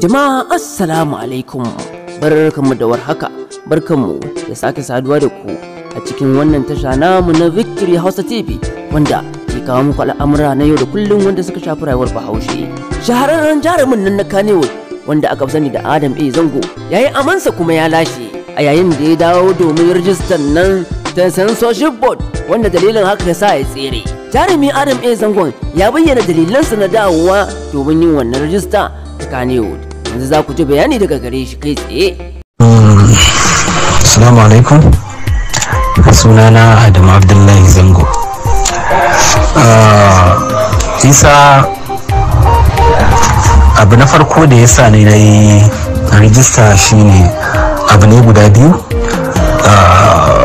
Jama'a assalamu alaikum, barkanmu da warhaka, barkanmu da sake saduwa da ku a cikin wannan tasha namu na Victory Hausa TV wanda ke kawo muku al'amura na yau da kullum wanda suka shafi rayuwar Bahaushe. Shahararren jarumin nan na Kannywood wanda aka sani da Adam A Zango yayi amansa kuma ya lashe a yayin da ya dawo domin rijistar nan ta censorship board wanda dalilin haka ya sa ya tsere. Jarumi Adam A Zangon ya bayyana dalilansa na dawowa domin yin wannan rijista ta Kannywood. Yanzu za ku ji bayani daga gare shi kai tsaye. Assalamu alaikum. Sunana Adam Abdullahi Zango. Isa abu na farko da ya sa ni na yi rijista shine abu ne guda biyu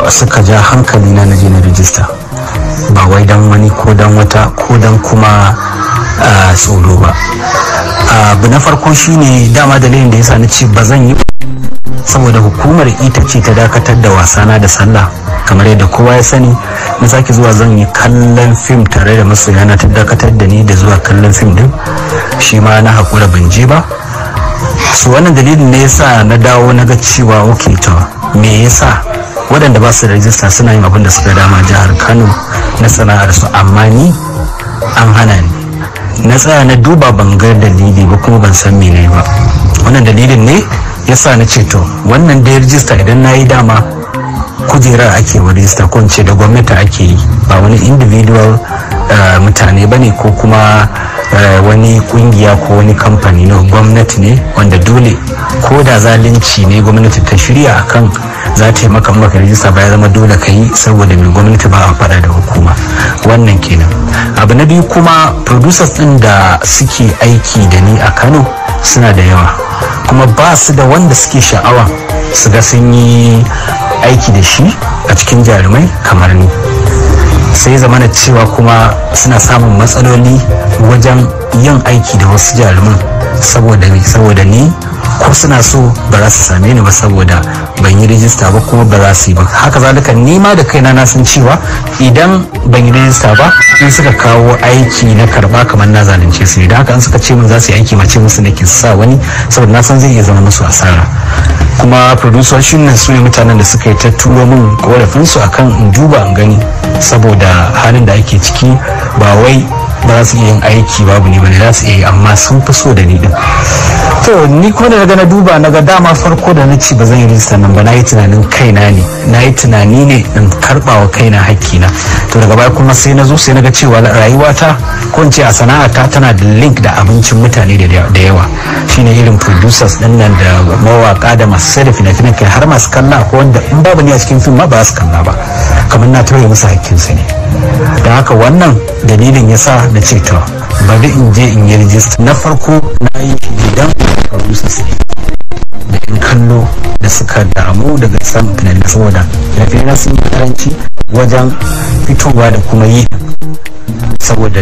suka ja hankali na je na rijista, ba wai dan wani ko dan wata ko dan kuma tsoro ba. Abu na farko shine dama dalilin da yasa na ce ba zan yi saboda hukumar ita ce ta dakatar da wasana da sallah, kamar yadda kowa ya sani. Na sake zuwa zan yi kallon fim tare da masoyana, ta dakatar da ni da zuwa kallon fim din, shi ma na haƙura ban je ba. So wannan dalilin ne yasa na dawo na ga cewa okay to me yasa waɗanda ba su da rajista suna yin abin da suka dama jihar Kano na sana'ar su, amma ni an hana ni. Na tsaya na duba ban ga dalili ba kuma ban san mene ba. Wannan dalilin ne yasa na ce to wannan da rijista idan na yi dama kujerar ake wa rijista, ko ce da gwamnati ake yi, ba wani individual mutane ba ne ko kuma wani kungiya ko wani kamfani na gwamnati ne, wanda dole ko da zalunci ne gwamnati ta shirya akan za ta yi maka rijista ba ya zama dole ka yi, saboda mai gwamnati ba a faɗa da hukuma. Wannan kenan. Abu na biyu kuma producers ɗin da suke aiki da ni a Kano suna da yawa, kuma ba su da wanda suke sha'awa su ga sun yi aiki da shi a cikin jarumai kamar ni. Sai zamana cewa kuma suna samun matsaloli wajen yin aiki da wasu jaruman saboda ni ko suna so ba za su same ni ba saboda ban yi rijista ba, kuma ba za su yi ba. Haka zalika ni ma da kaina na san cewa idan ban yi rijista ba in suka kawo aiki na karba kamar na zalunce su ne. Da haka in suka ce min za su yi aiki mace musu nake sa wani, saboda na san zai iya zama musu asara. Kuma producer shi ne su ne mutanen da suka yi ta turo min korafinsu akan in duba in gani, saboda halin da ake ciki ba wai ba za su iya yin aiki babu ni bane, za su iya yi, amma sun fi so da ni din. To ni kuma da na duba na ga dama farko da na ci ba zan yi rijista nan ba, na yi tunanin kaina ne, na yi tunani ne in karba wa kaina hakkina. To daga baya kuma sai na zo sai na ga cewa rayuwata ko in ce a sana'ata tana da link da abincin mutane da yawa. Shine irin producers din nan da mawaka da masu sai da fina-finan, kai har masu kalla ko wanda in babu ni a cikin fim ma ba su kalla ba, kamar na tauye musu hakkinsu ne. Da haka wannan dalilin yasa na ce to bari in je in yi rijista. Na farko na yi idan producers da in kallo da suka damu daga samun tunanin, saboda fina-finan sun yi karanci wajen fitowa da kuma yi. Saboda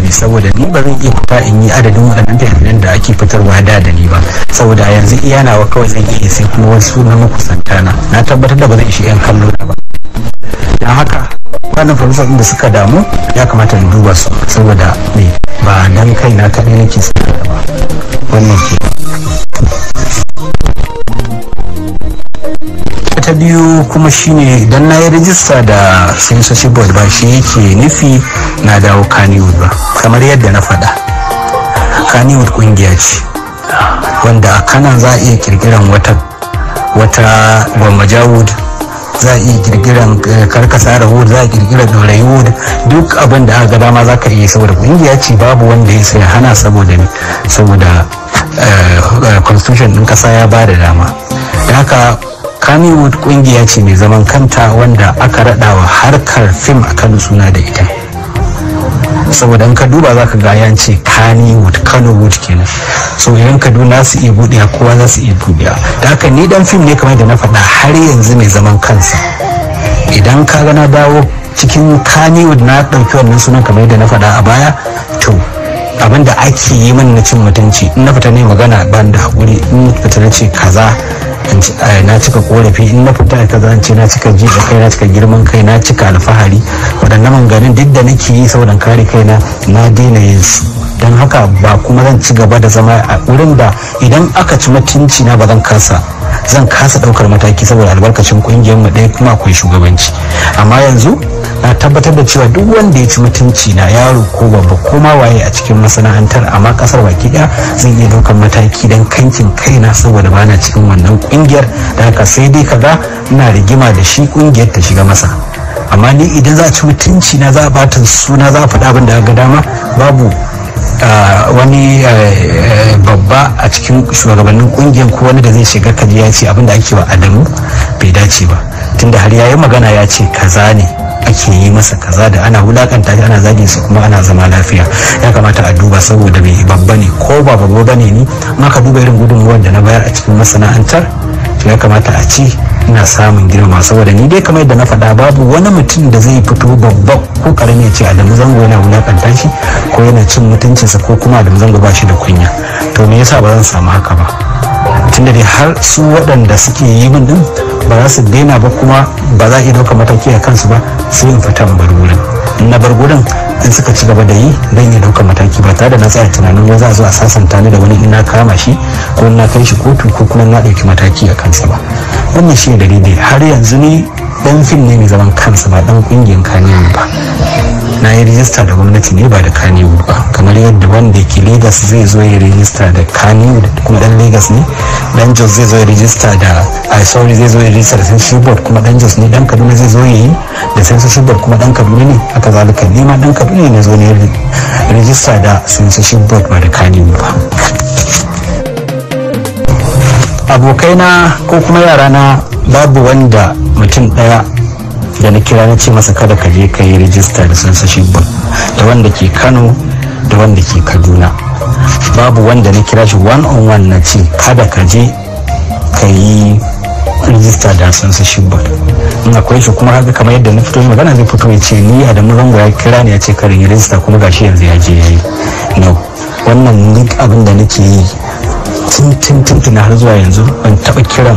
ni ba zan iya fita in yi adadin waɗannan fina-finan da ake fitarwa da ni ba, saboda yanzu iya nawa kawai zan iya, sai kuma wasu na makusanta na tabbatar da ba zan ishi 'yan kallo na ba. Don haka wannan producers da suka damu ya kamata in duba su, saboda me ba dan kai na kaɗai nake sa ba. Wannan ke ta biyu. Kuma shine idan na yi rijista da censorship board ba shi yake nufi na dawo Kannywood ba. Kamar yadda na faɗa, Kannywood kungiya ce wanda a kanan za a iya kirkiran wata Gwammaja Wood, za a iya kirkiran Karkasara Wood, za a kirkiran Dorayi Wood, duk abin da aka dama za ka iya, saboda kungiya ce babu wanda ya sai hana, saboda constitution ɗin ƙasa ya ba da dama. Da haka Kannywood kungiya ce mai zaman kanta wanda aka raɗawa harkar fim a Kano suna da ita. Saboda in ka duba za ka ga yan ce Kannywood, Kanowood kenan. So idan Kaduna su iya buɗe, kowa za su iya buɗe. Da haka ni dan fim ne kamar da na faɗa, har yanzu mai zaman kansa. Idan ka ga na dawo cikin Kannywood na ɗauki wannan sunan kamar da na faɗa a baya, to abinda ake yi min na cin mutunci in na fita ne magana ban da haƙuri, in na fita na ce kaza na cika korafi, in na fita kaza in ce na cika ji da kai, na cika girman kai, na cika alfahari. Waɗannan maganganun duk da nake yi saboda kare kaina na daina yin su. don haka ba kuma zan ci gaba da zama a wurin da idan aka ci mutunci na ba zan kasa daukar mataki saboda albarkacin kungiyar mu ɗaya kuma akwai shugabanci. Amma yanzu na tabbatar da cewa duk wanda ya ci mutunci na, yaro ko babba ko ma waye a cikin masana'antar amma kasar baki ɗaya, zan iya daukar mataki don kankin kaina saboda bana cikin wannan kungiyar. Da haka sai dai kaga ina rigima da shi kungiyar ta shiga masa, amma ni idan za a ci mutunci na, za a bata suna, za a faɗa abin da ga dama, babu wani babba a cikin shugabannin kungiyar ko wani da zai shiga kaji ya ce abin da ake wa Adamu bai dace ba, tunda har yayi magana ya ce kaza ne ake yi masa, kaza da ana wulakanta shi, ana zagin su kuma ana zama lafiya. Ya kamata a duba saboda mai babba ne ko ba babba bane ni, amma ka duba irin gudunmuwar da na bayar a cikin masana'antar, to ya kamata a ci ina samun girma, saboda ni dai kamar yadda na faɗa babu wani mutum da zai fito babba ko karami ya ce Adamu Zango yana wulakanta shi ko yana cin mutuncinsa ko kuma Adamu Zango ba shi da kunya. To me yasa ba zan samu haka ba, tunda dai har su waɗanda suke yi min din ba za su daina ba, kuma ba za a iya ɗaukar mataki a kansu ba, sai in fita in bar wurin. In na bar gurin, in suka ci gaba da yi, zan iya ɗaukar mataki ba tare da na tsaya tunanin wai za a zo a sasanta ni da wani in na kama shi ko na kai shi kotu ko kuma na ɗauki mataki a kansa ba. Wannan shi ne dalili. Har yanzu ni dan fim ne mai zaman kansa, ba dan kungiyar Kannywood ba. Na yi rijista da gwamnati ne ba da Kannywood ba, kamar yadda wanda ke Lagos zai zo ya rijista da Kannywood kuma dan Lagos ne, dan Jos zai zo ya rijista da zai zo ya rijista da censorship board kuma dan Jos ne, dan Kaduna zai zo ya yi da censorship board kuma dan Kaduna ne, haka zalika ni ma dan Kaduna ne zo ne rijista da censorship board ba da Kannywood ba. Abokaina ko kuma yarana babu wanda mutum ɗaya da na kira na ce masa kada ka je ka yi rijista da censorship board, da wanda ke Kano da wanda ke Kaduna. Babu wanda na kira shi one on one na ce kada ka je ka yi rijista da censorship board. In akwai shi kuma haka kamar yadda na fito magana zai fito ya ce ni Adamu Zango ya kira ni ya ce kada yi rijista kuma gashi yanzu ya je ya yi. No, wannan duk abin da nake yi tun har zuwa yanzu ban taɓa kiran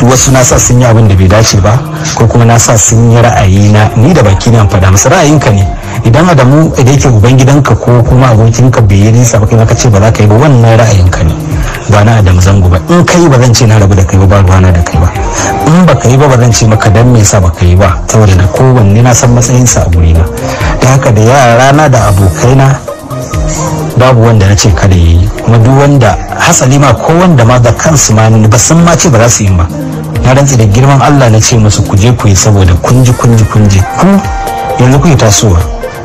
wasu na sa sun yi abin da bai dace ba ko kuma na sa sun yi ra'ayi na ni da baki ne an faɗa masa ra'ayinka ne. Idan Adamu da yake uban gidanka ko kuma abokinka bai yi nisa ba kai ka ce ba za ka yi ba, wannan ra'ayinka ne ba na Adamu Zango ba. In kai ba zan ce na rabu da kai ba ruwana da kai ba, in ba ka yi ba zan ce maka dan me yasa ba ka yi ba, saboda da kowanne na san matsayinsa a gurina. Da haka da yarana da abokaina babu wanda na ce kada yi, kuma duk wanda hasali ma ko wanda ma da kansu ma ba sun ma ce ba za su yi ba, na rantsi da girman Allah na ce musu ku je ku yi, saboda kunji ku yanzu ku yi tasowa,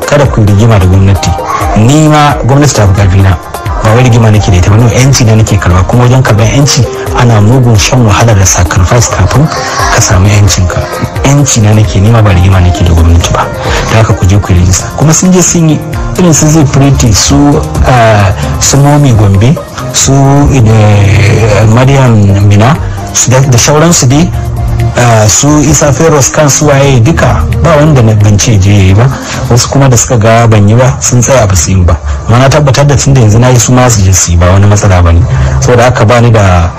kada ku rigima da gwamnati. Ni ma gwamnati ta fi karfi na, ba wai rigima nake da ita ba, yanci ne nake karba, kuma wajen karban yanci ana mugun shan wahala da sacrifice kafin ka samu yancinka. Yanci na nake nema, ba rigima nake da gwamnati ba. Da haka ku je ku yi rijista, kuma sun je sun yi irin su zai pretty su Momi Gombe su Maryam Mina da shauransu dai, su Isa Feroz kan su waye duka ba wanda na bance je yi ba. Wasu kuma da suka ga ban yi ba sun tsaya ba su yi ba, amma na tabbatar da tunda yanzu na yi su ma su je su yi, ba wani matsala ba ne. Saboda haka ba ni da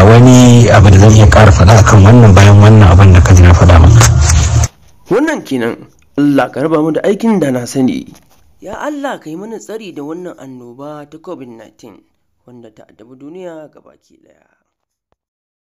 wani abu da zan iya ƙara faɗa akan wannan bayan wannan abin da ka ji na faɗa maka. Wannan kenan. Allah ka raba mu da aikin da na sani. Ya Allah ka yi mana tsari da wannan annoba ta COVID-19 wanda ta addabi duniya gabaki daya.